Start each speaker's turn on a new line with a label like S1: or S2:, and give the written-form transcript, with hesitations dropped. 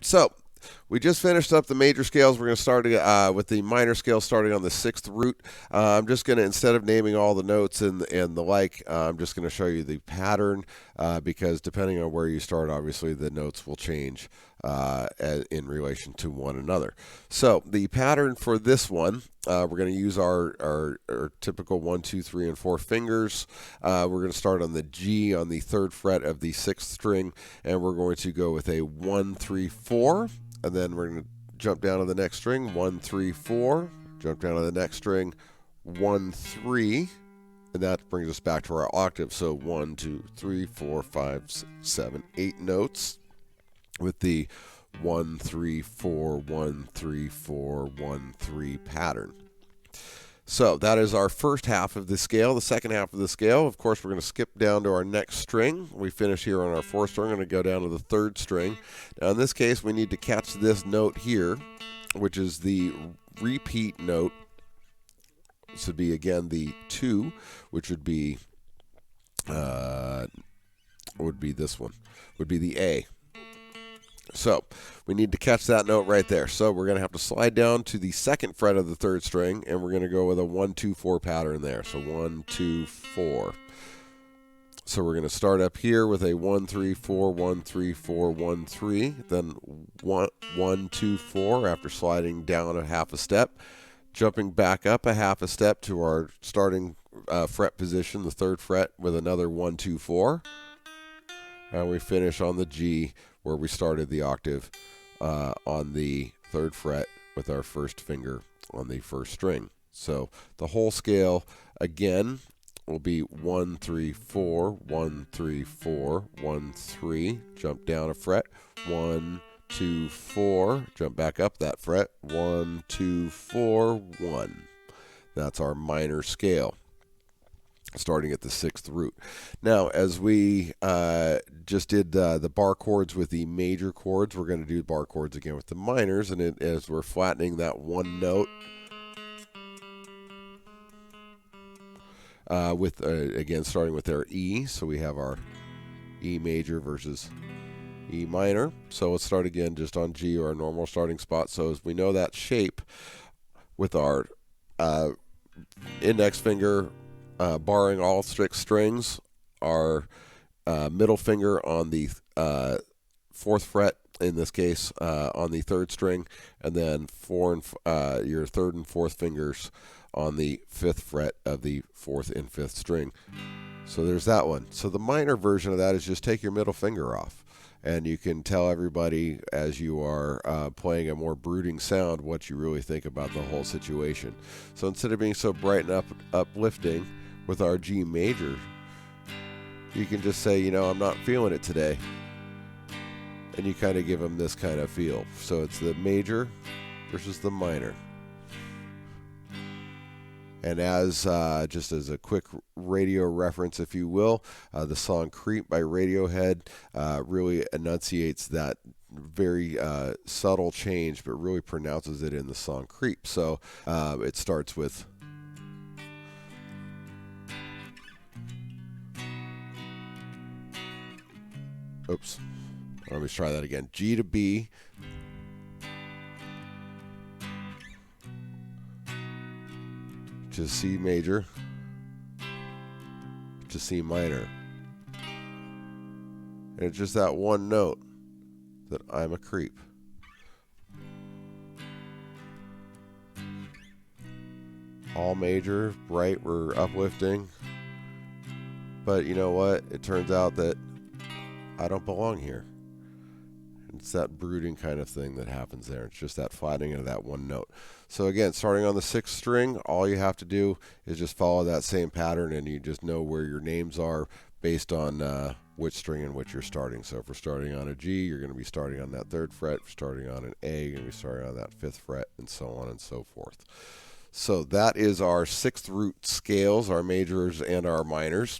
S1: so we just finished up the major scales. We're going to start with the minor scale starting on the 6th root. I'm just going to, instead of naming all the notes and the like, I'm just going to show you the pattern because depending on where you start, obviously the notes will change in relation to one another. So the pattern for this one, we're going to use our typical 1, 2, 3, and 4 fingers. We're going to start on the G on the 3rd fret of the 6th string, and we're going to go with a 1, 3, 4. And then we're going to jump down to the next string, 1, 3, 4. Jump down to the next string, 1, 3. And that brings us back to our octave. So 1, 2, 3, 4, 5, 7, 8 notes with the 1, 3, 4, 1, 3, 4, 1, 3 pattern. So that is our first half of the scale. The second half of the scale, of course, we're going to skip down to our next string. We finish here on our 4th string. We're going to go down to the 3rd string. Now in this case, we need to catch this note here, which is the repeat note. This would be, again, the 2, which would be this one, would be the A. So we need to catch that note right there. So we're going to have to slide down to the 2nd fret of the 3rd string, and we're going to go with a 1, 2, 4 pattern there. So 1, 2, 4. So we're going to start up here with a 1, 3, 4, 1, 3, 4, 1, 3. Then 1, 2, 4 after sliding down a half a step. Jumping back up a half a step to our starting fret position, the 3rd fret, with another 1, 2, 4. And we finish on the G where we started the octave on the 3rd fret with our first finger on the 1st string. So the whole scale, again, will be 1, 3, 4, 1, 3, 4, 1, 3. Jump down a fret, 1, 2, 4. Jump back up that fret, 1, 2, 4, 1. That's our minor scale, starting at the 6th root. Now, as we just did the bar chords with the major chords, we're going to do bar chords again with the minors, and as we're flattening that one note, with again starting with our E, so we have our E major versus E minor. So let's start again just on G, or our normal starting spot. So as we know that shape with our index finger barring all 6 strings, our middle finger on the 4th fret, in this case on the 3rd string, and then your 3rd and 4th fingers on the 5th fret of the 4th and 5th string. So there's that one. So the minor version of that is just take your middle finger off, and you can tell everybody as you are playing a more brooding sound what you really think about the whole situation. So instead of being so bright and uplifting with our G major, you can just say, you know, I'm not feeling it today. And you kind of give them this kind of feel. So it's the major versus the minor. And as just as a quick radio reference, if you will, the song Creep by Radiohead really enunciates that very subtle change, but really pronounces it in the song Creep. So it starts with oops. Let me try that again. G to B. To C major. To C minor. And it's just that one note that I'm a creep. All major, bright, we're uplifting. But you know what? It turns out that I don't belong here. It's that brooding kind of thing that happens there. It's just that flattening of that one note. So again, starting on the 6th string, all you have to do is just follow that same pattern, and you just know where your names are based on which string and which you're starting. So if we're starting on a G, you're going to be starting on that 3rd fret. If we're starting on an A, you're going to be starting on that 5th fret, and so on and so forth. So that is our 6th root scales, our majors and our minors.